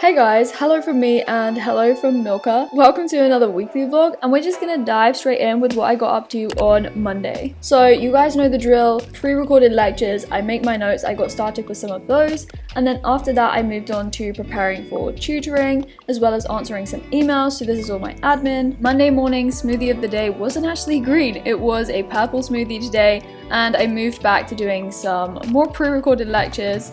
Hey guys, hello from me and hello from Milka. Welcome to another weekly vlog, and we're just gonna dive straight in with what I got up to on Monday. So you guys know the drill, pre-recorded lectures, I make my notes, I got started with some of those, and then after that I moved on to preparing for tutoring, as well as answering some emails, so this is all my admin. Monday morning smoothie of the day wasn't actually green, it was a purple smoothie today, and I moved back to doing some more pre-recorded lectures.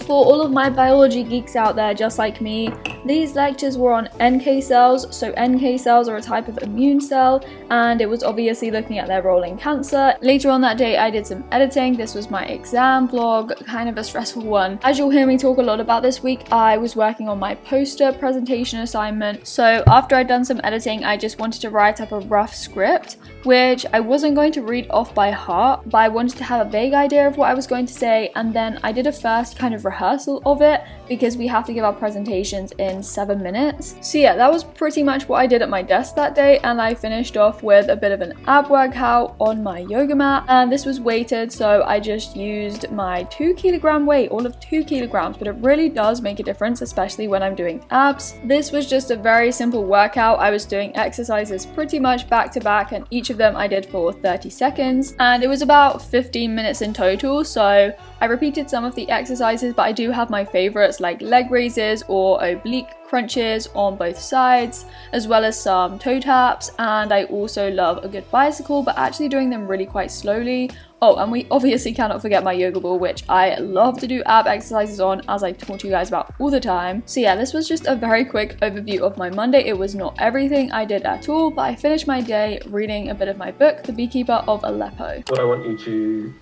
For all of my biology geeks out there just like me, these lectures were on NK cells. So NK cells are a type of immune cell, and it was obviously looking at their role in cancer. Later on that day I did some editing. This was my exam vlog, kind of a stressful one. As you'll hear me talk a lot about this week, I was working on my poster presentation assignment. So after I'd done some editing, I just wanted to write up a rough script, which I wasn't going to read off by heart, but I wanted to have a vague idea of what I was going to say, and then I did a first kind of rehearsal of it because we have to give our presentations in 7 minutes. So yeah, that was pretty much what I did at my desk that day, and I finished off with a bit of an ab workout on my yoga mat, and this was weighted, so I just used my 2kg weight, all of 2 kilograms, but it really does make a difference, especially when I'm doing abs. This was just a very simple workout. I was doing exercises pretty much back to back, and each of them I did for 30 seconds, and it was about 15 minutes in total. So I repeated some of the exercises, but I do have my favorites like leg raises or oblique crunches on both sides, as well as some toe taps, and I also love a good bicycle, but actually doing them really quite slowly. Oh, and we obviously cannot forget my yoga ball, which I love to do ab exercises on, as I talk to you guys about all the time. So yeah, this was just a very quick overview of my Monday. It was not everything I did at all, but I finished my day reading a bit of my book, The Beekeeper of Aleppo. What I want you to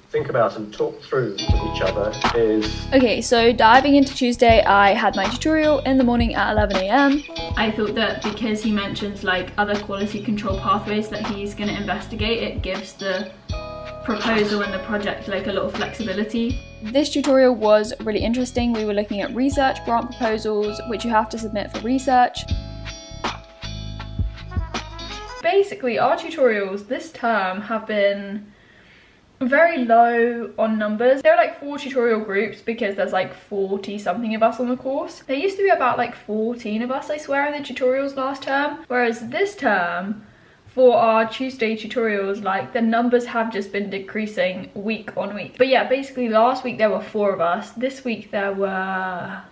think about and talk through with each other is... Okay, so diving into Tuesday, I had my tutorial in the morning at 11 AM. I thought that because he mentions like other quality control pathways that he's going to investigate, it gives the proposal and the project like a lot of flexibility. This tutorial was really interesting. We were looking at research grant proposals, which you have to submit for research. Basically, our tutorials this term have been very low on numbers. There are like 4 tutorial groups because there's like 40 something of us on the course. There used to be about like 14 of us, I swear, in the tutorials last term, whereas this term for our Tuesday tutorials, like the numbers have just been decreasing week on week. But yeah, basically last week there were 4 of us. This week there were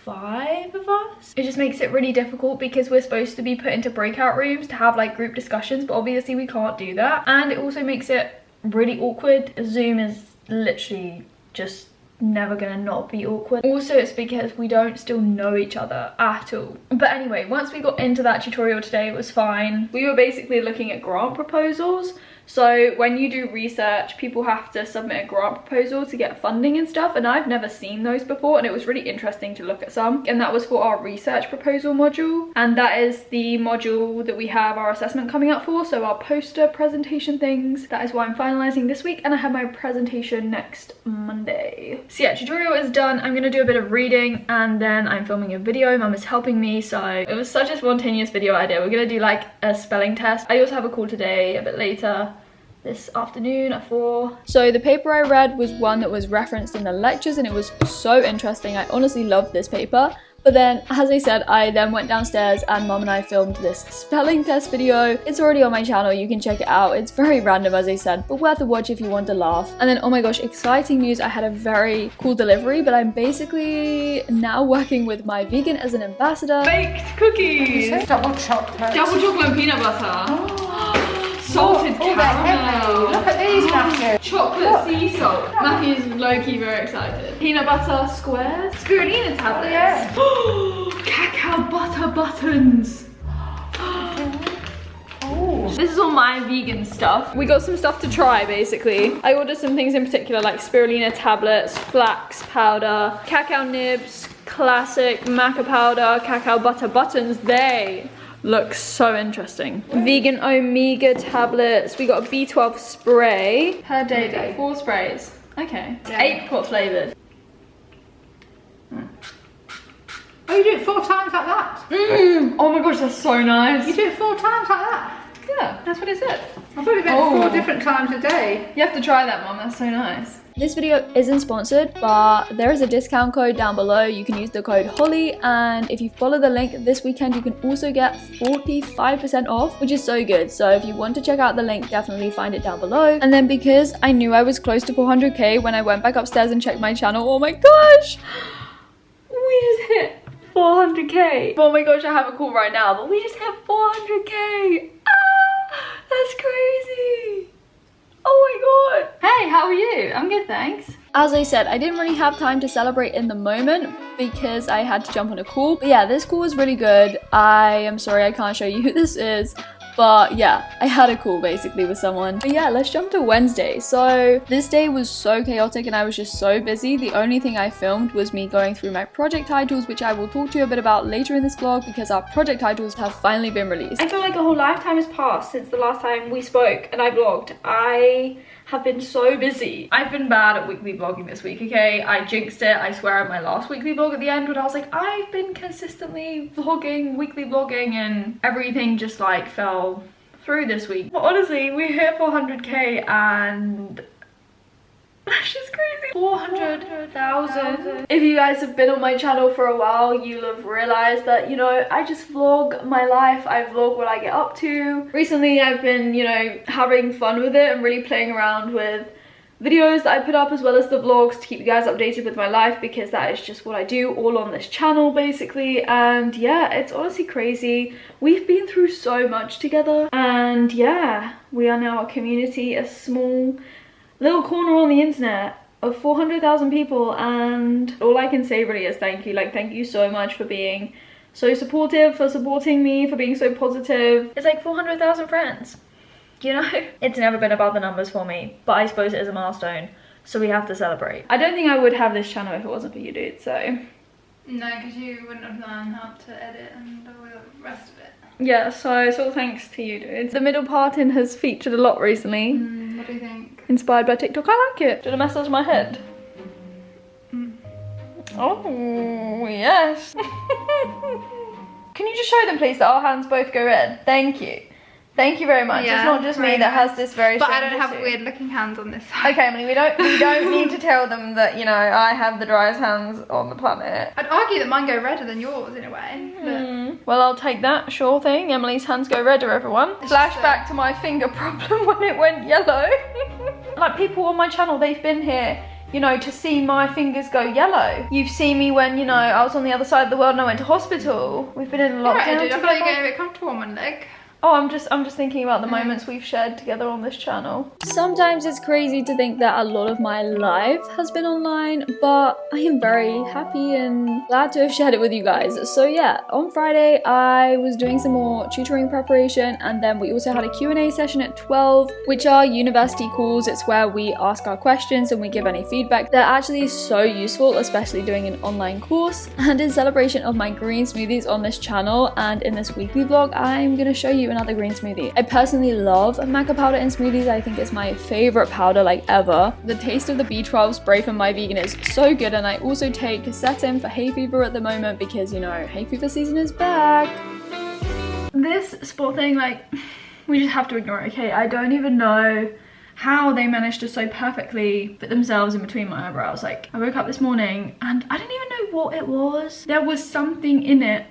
5 of us. It just makes it really difficult because we're supposed to be put into breakout rooms to have like group discussions, but obviously we can't do that. And it also makes it really awkward. Zoom is literally just never gonna not be awkward. Also, it's because we don't still know each other at all. But anyway, once we got into that tutorial today, it was fine. We were basically looking at grant proposals. So when you do research, people have to submit a grant proposal to get funding and stuff, and I've never seen those before, and it was really interesting to look at some. And that was for our research proposal module, and that is the module that we have our assessment coming up for, so our poster presentation things. That is why I'm finalizing this week, and I have my presentation next Monday. So yeah, tutorial is done. I'm gonna do a bit of reading, and then I'm filming a video. Mum is helping me, so it was such a spontaneous video idea. We're gonna do like a spelling test. I also have a call today a bit later this afternoon at 4. So the paper I read was one that was referenced in the lectures, and it was so interesting. I honestly loved this paper. But then, as I said, I then went downstairs and Mum and I filmed this spelling test video. It's already on my channel, you can check it out. It's very random, as I said, but worth a watch if you want to laugh. And then, oh my gosh, exciting news, I had a very cool delivery, but I'm basically now working with my vegan as an ambassador. Baked cookies! Double chocolate. Double chocolate and peanut butter. Oh. Salted caramel. Look at these, Matthew. Chocolate sea salt. Matthew's low-key very excited. Peanut butter squares. Spirulina tablets. Oh, yeah. Cacao butter buttons. Oh. This is all my vegan stuff. We got some stuff to try, basically. I ordered some things in particular, like spirulina tablets, flax powder, cacao nibs, classic maca powder, cacao butter buttons. They look so interesting. Vegan omega tablets. We got a B12 spray per day. 4 sprays. Okay. Yeah. Apricot flavored. Oh, you do it 4 times like that? Oh my gosh, that's so nice. You do it 4 times like that? Yeah, that's what it said. I've only been 4 different times a day. You have to try that, Mum. That's so nice. This video isn't sponsored, but there is a discount code down below. You can use the code HOLLY, and if you follow the link this weekend, you can also get 45% off, which is so good. So if you want to check out the link, definitely find it down below. And then because I knew I was close to 400k when I went back upstairs and checked my channel, oh my gosh, we just hit 400k. Oh my gosh, I have a call right now, but we just hit 400k. That's crazy. Oh my god. Hey, how are you? I'm good, thanks. As I said, I didn't really have time to celebrate in the moment because I had to jump on a call. But yeah, this call was really good. I am sorry I can't show you who this is. But yeah, I had a call basically with someone. But yeah, let's jump to Wednesday. So this day was so chaotic and I was just so busy. The only thing I filmed was me going through my project titles, which I will talk to you a bit about later in this vlog because our project titles have finally been released. I feel like a whole lifetime has passed since the last time we spoke and I vlogged. I have been so busy. I've been bad at weekly vlogging this week, okay? I jinxed it, I swear, at my last weekly vlog at the end when I was like, I've been consistently vlogging, weekly vlogging, and everything just like fell through this week. But honestly, we hit 400k and that's just crazy. 400,000. If you guys have been on my channel for a while, you'll have realized that, you know, I just vlog my life. I vlog what I get up to. Recently, I've been, you know, having fun with it and really playing around with videos that I put up as well as the vlogs to keep you guys updated with my life because that is just what I do all on this channel basically. And yeah, it's honestly crazy. We've been through so much together and yeah, we are now a community, a small little corner on the internet of 400,000 people, and all I can say really is thank you. Like, thank you so much for being so supportive, for supporting me, for being so positive. It's like 400,000 friends, you know? It's never been about the numbers for me, but I suppose it is a milestone, so we have to celebrate. I don't think I would have this channel if it wasn't for you, dude, so. No, because you wouldn't have learned how to edit and all the rest of it. Yeah, so it's all thanks to you, dude. The middle parting has featured a lot recently. What do you think? Inspired by TikTok. I like it. Did it massage my head? Oh, yes. Can you just show them, please, that our hands both go red? Thank you. Thank you very much. Yeah, it's not just me that has this very But I don't have weird looking hands on this side. Okay, Emily, we don't need to tell them that, you know, I have the driest hands on the planet. I'd argue that mine go redder than yours in a way. Well, I'll take that, sure thing. Emily's hands go redder, everyone. Flashback to my finger problem when it went yellow. Like, people on my channel, they've been here, you know, to see my fingers go yellow. You've seen me when, you know, I was on the other side of the world and I went to hospital. We've been in a lockdown together. I feel like you're getting a bit comfortable on one leg. Oh, I'm just thinking about the moments we've shared together on this channel. Sometimes it's crazy to think that a lot of my life has been online, but I am very happy and glad to have shared it with you guys. So yeah, on Friday I was doing some more tutoring preparation, and then we also had a Q&A session at 12, which are university calls. It's where we ask our questions and we give any feedback. They're actually so useful, especially doing an online course. And in celebration of my green smoothies on this channel and in this weekly vlog, I'm gonna show you another green smoothie. I personally love maca powder in smoothies. I think it's my favorite powder like ever. The taste of the B12 spray from My Vegan is so good, and I also take Quercetin for hay fever at the moment because, you know, hay fever season is back. This spot thing, like, we just have to ignore it, okay? I don't even know how they managed to so perfectly fit themselves in between my eyebrows. Like, I woke up this morning and I didn't even know what it was. There was something in it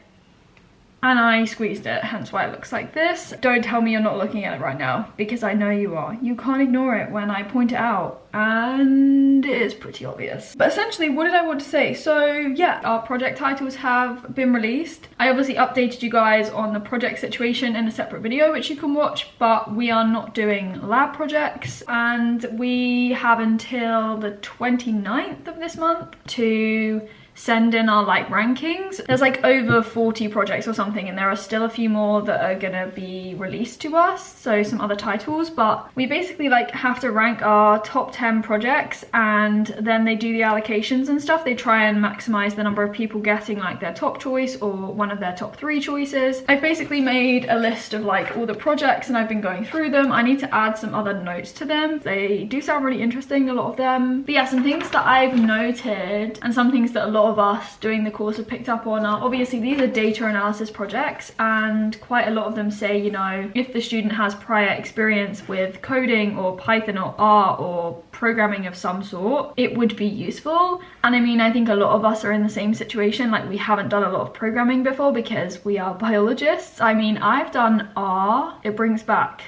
and I squeezed it, hence why it looks like this. Don't tell me you're not looking at it right now, because I know you are. You can't ignore it when I point it out, and it is pretty obvious. But essentially, what did I want to say? So yeah, our project titles have been released. I obviously updated you guys on the project situation in a separate video, which you can watch, but we are not doing lab projects, and we have until the 29th of this month to send in our like rankings. There's like over 40 projects or something, and there are still a few more that are gonna be released to us, so some other titles, but we basically like have to rank our top 10 projects, and then they do the allocations and stuff. They try and maximize the number of people getting like their top choice or one of their top 3 choices. I've basically made a list of like all the projects and I've been going through them. I need to add some other notes to them. They do sound really interesting, a lot of them, but yeah, some things that I've noted and some things that a lot lot of us doing the course have picked up on are obviously these are data analysis projects, and quite a lot of them say, you know, if the student has prior experience with coding or Python or R or programming of some sort, it would be useful. And I mean, I think a lot of us are in the same situation, like we haven't done a lot of programming before because we are biologists. I mean, I've done R. It brings back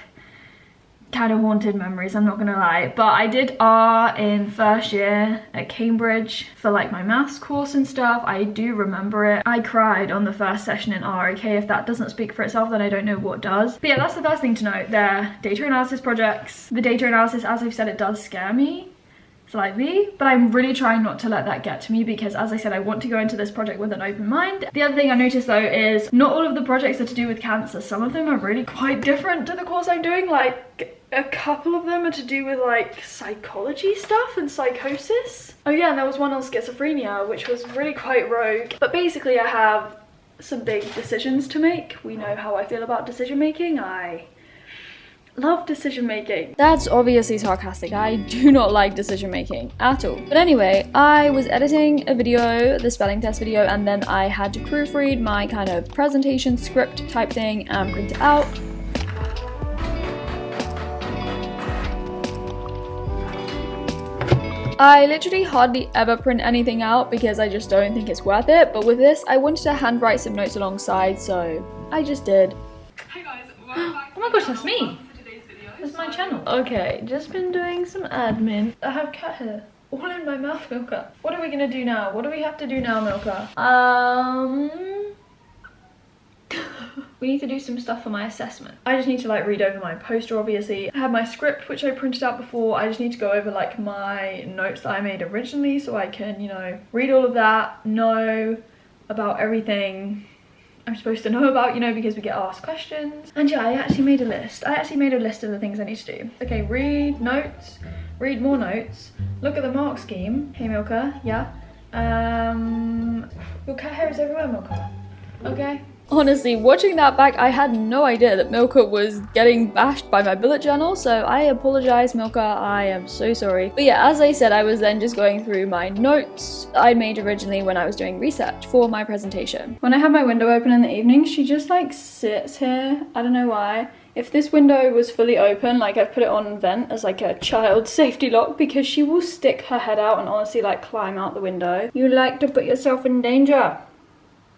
kind of haunted memories, I'm not gonna lie, but I did R in first year at Cambridge for like my maths course and stuff. I do remember it. I cried on the first session in R. Okay, if that doesn't speak for itself, then I don't know what does. But yeah, that's the first thing to note. They're data analysis projects. The data analysis, as I've said, it does scare me slightly, but I'm really trying not to let that get to me because, as I said, I want to go into this project with an open mind. The other thing I noticed though is not all of the projects are to do with cancer. Some of them are really quite different to the course I'm doing. Like a couple of them are to do with like psychology stuff and psychosis. Oh yeah, and there was one on schizophrenia, which was really quite rogue. But basically I have some big decisions to make. We know how I feel about decision making. I love decision making. That's obviously sarcastic. I do not like decision making at all. But anyway, I was editing a video, the spelling test video, and then I had to proofread my kind of presentation script type thing and print it out. I literally hardly ever print anything out because I just don't think it's worth it. But with this, I wanted to handwrite some notes alongside, so I just did. Hey guys, welcome back. Oh my gosh, that's me. That's my channel. Okay, just been doing some admin. I have cat hair all in my mouth, Milka. What are we gonna do now? What do we have to do now, Milka? We need to do some stuff for my assessment. I just need to like read over my poster, obviously. I have my script, which I printed out before. I just need to go over like my notes that I made originally so I can, you know, read all of that, know about everything I'm supposed to know about, you know, because we get asked questions. And yeah, I actually made a list. I actually made a list of the things I need to do. Okay, read notes, read more notes, look at the mark scheme. Hey Milka, yeah. Your cat hair is everywhere, Milka. Okay. Honestly, watching that back, I had no idea that Milka was getting bashed by my bullet journal, so I apologize, Milka. I am so sorry. But yeah, as I said, I was then just going through my notes I made originally when I was doing research for my presentation. When I have my window open in the evening, she just like sits here. I don't know why. If this window was fully open, like I've put it on vent as like a child safety lock, because she will stick her head out and honestly like climb out the window. You like to put yourself in danger.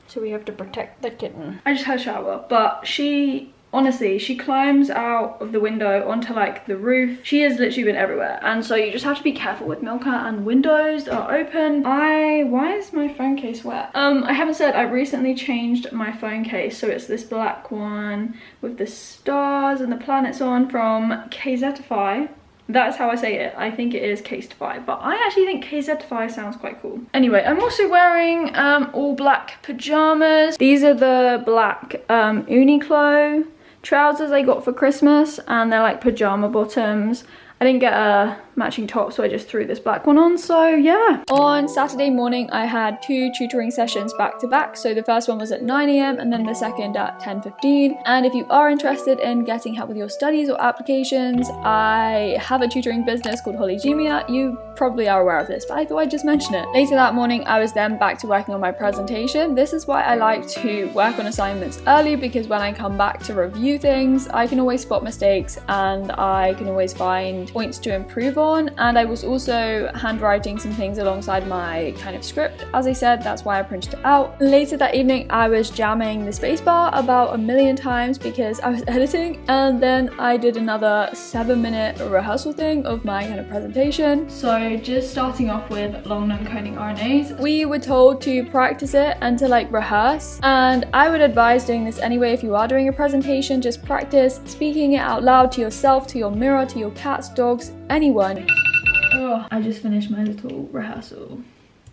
So we have to protect the kitten. I just had a shower, but she, honestly, she climbs out of the window onto like the roof. She has literally been everywhere. And so you just have to be careful with Milka, and windows are open. Why is my phone case wet? I haven't said I recently changed my phone case. So it's this black one with the stars and the planets on from KZify. That's how I say it. I think it is Casetify, but I actually think KZify sounds quite cool. Anyway, I'm also wearing all black pajamas. These are the black Uniqlo trousers I got for Christmas, and they're like pajama bottoms. I didn't get a matching top, so I just threw this black one on, so yeah. On Saturday morning, I had 2 tutoring sessions back to back. So the first one was at 9 AM and then the second at 10:15. And if you are interested in getting help with your studies or applications, I have a tutoring business called Holygemia. You probably are aware of this, but I thought I'd just mention it. Later that morning, I was then back to working on my presentation. This is why I like to work on assignments early, because when I come back to review things, I can always spot mistakes and I can always find points to improve on. And I was also handwriting some things alongside my kind of script. As I said, that's why I printed it out. Later that evening, I was jamming the spacebar about 1,000,000 times because I was editing, and then I did another 7-minute rehearsal thing of my kind of presentation. So just starting off with long non-coding RNAs, we were told to practice it and to like rehearse, and I would advise doing this anyway. If you are doing a presentation, just practice speaking it out loud to yourself, to your mirror, to your cats, dogs, anyone. Oh, I just finished my little rehearsal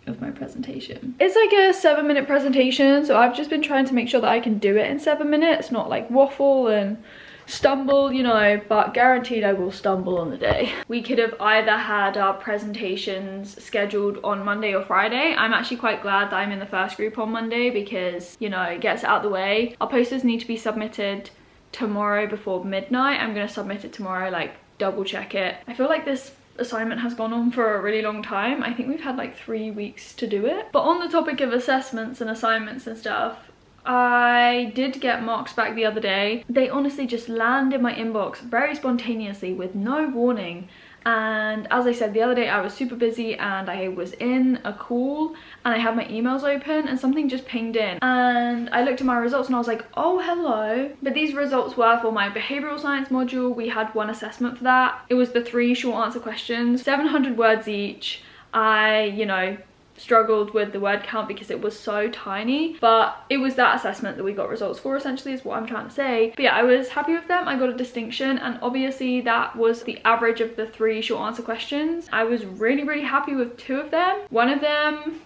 of my presentation. It's like a 7-minute presentation, so I've just been trying to make sure that I can do it in 7 minutes, not like waffle and stumble, you know, but guaranteed I will stumble on the day. We could have either had our presentations scheduled on Monday or Friday. I'm actually quite glad that I'm in the first group on Monday because, you know, it gets it out of the way. Our posters need to be submitted tomorrow before midnight. I'm gonna submit it tomorrow, like double check it. I feel like this assignment has gone on for a really long time. I think we've had like 3 weeks to do it. But on the topic of assessments and assignments and stuff, I did get marks back the other day. They honestly just land in my inbox very spontaneously with no warning. And as I said the other day, I was super busy and I was in a call and I had my emails open and something just pinged in, and I looked at my results and I was like, oh hello. But these results were for my behavioral science module. We had one assessment for that. It was the 3 short answer questions, 700 words each. I struggled with the word count because it was so tiny, but it was that assessment that we got results for, essentially, is what I'm trying to say. But yeah, I was happy with them. I got a distinction, and obviously that was the average of the 3 short answer questions. I was really happy with 2 of them. One of them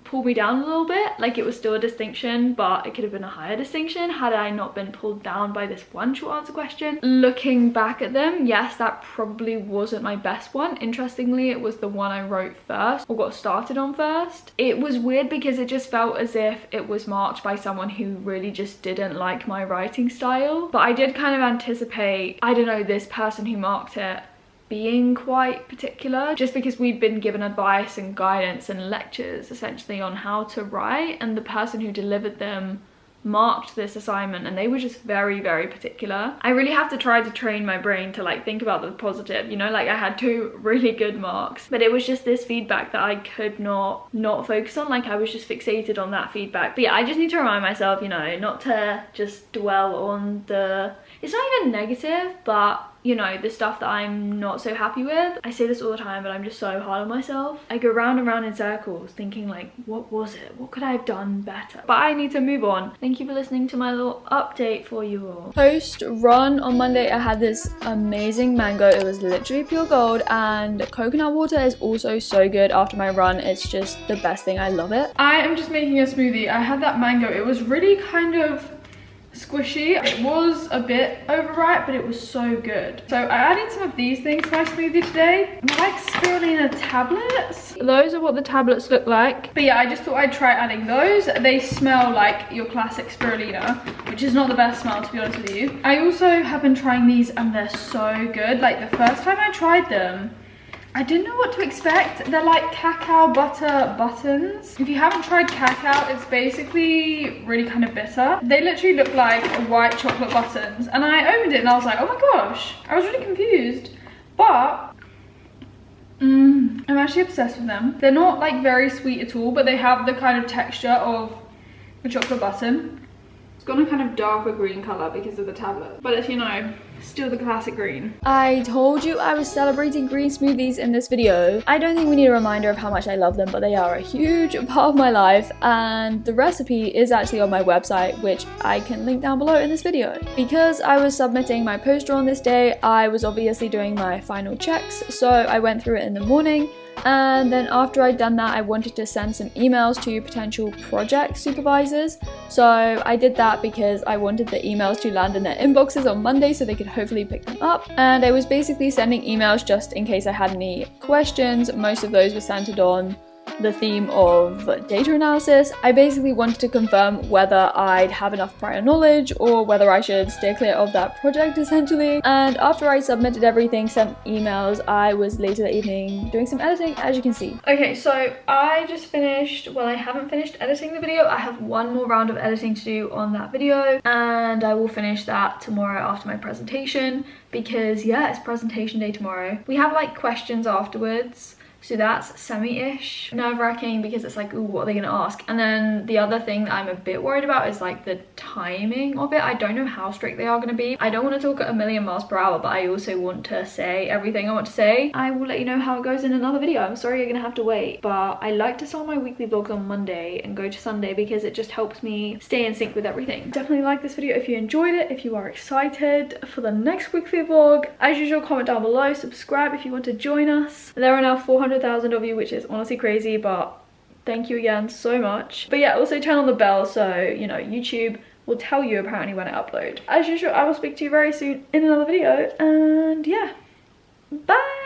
pulled me down a little bit. Like, it was still a distinction, but it could have been a higher distinction had I not been pulled down by this one short answer question. Looking back at them, yes, that probably wasn't my best one. Interestingly, it was the one I wrote first, or got started on first. It was weird because it just felt as if it was marked by someone who really just didn't like my writing style. But I did kind of anticipate, I don't know, this person who marked it being quite particular, just because we'd been given advice and guidance and lectures essentially on how to write, and the person who delivered them marked this assignment and they were just very particular. I really have to try to train my brain to like think about the positive, like I had 2 really good marks, but it was just this feedback that I could not focus on. Like, I was just fixated on that feedback. But yeah, I just need to remind myself, not to just dwell on it's not even negative, but the stuff that I'm not so happy with. I say this all the time, but I'm just so hard on myself. I go round and round in circles thinking like, what was it? What could I have done better? But I need to move on. Thank you for listening to my little update for you all. Post run on Monday, I had this amazing mango. It was literally pure gold, and coconut water is also so good after my run. It's just the best thing. I love it. I am just making a smoothie. I had that mango. It was really kind of squishy. It was a bit overripe, but it was so good. So I added some of these things to my smoothie today. I like spirulina tablets. Those are what the tablets look like. But yeah, I just thought I'd try adding those. They smell like your classic spirulina, which is not the best smell, to be honest with you. I also have been trying these and they're so good. Like, the first time I tried them, I didn't know what to expect. They're like cacao butter buttons. If you haven't tried cacao, it's basically really kind of bitter. They literally look like white chocolate buttons. And I opened it and I was like, oh my gosh. I was really confused. But I'm actually obsessed with them. They're not like very sweet at all, but they have the kind of texture of a chocolate button. It's gone a kind of darker green color because of the tablet, but if still the classic green. I told you I was celebrating green smoothies in this video. I don't think we need a reminder of how much I love them, but they are a huge part of my life, and the recipe is actually on my website, which I can link down below in this video. Because I was submitting my poster on this day, I was obviously doing my final checks, so I went through it in the morning. And then after I'd done that, I wanted to send some emails to potential project supervisors. So I did that because I wanted the emails to land in their inboxes on Monday so they could hopefully pick them up. And I was basically sending emails just in case I had any questions. Most of those were centered on the theme of data analysis. I basically wanted to confirm whether I'd have enough prior knowledge or whether I should steer clear of that project, essentially. And after I submitted everything, sent emails, I was later that evening doing some editing, as you can see. Okay, so I just finished, well, I haven't finished editing the video. I have one more round of editing to do on that video, and I will finish that tomorrow after my presentation, because yeah, it's presentation day tomorrow. We have like questions afterwards. So that's semi-ish nerve-wracking because it's like, ooh, what are they gonna ask? And then the other thing that I'm a bit worried about is like the timing of it. I don't know how strict they are gonna be. I don't want to talk at 1,000,000 miles per hour, but I also want to say everything I want to say. I will let you know how it goes in another video. I'm sorry you're gonna have to wait, but I like to start my weekly vlogs on Monday and go to Sunday because it just helps me stay in sync with everything. Definitely like this video if you enjoyed it, if you are excited for the next weekly vlog. As usual, comment down below, subscribe if you want to join us. There are now 400,000 of you, which is honestly crazy, but thank you again so much. But yeah, also turn on the bell so YouTube will tell you apparently when I upload. As usual, I will speak to you very soon in another video, and yeah, bye.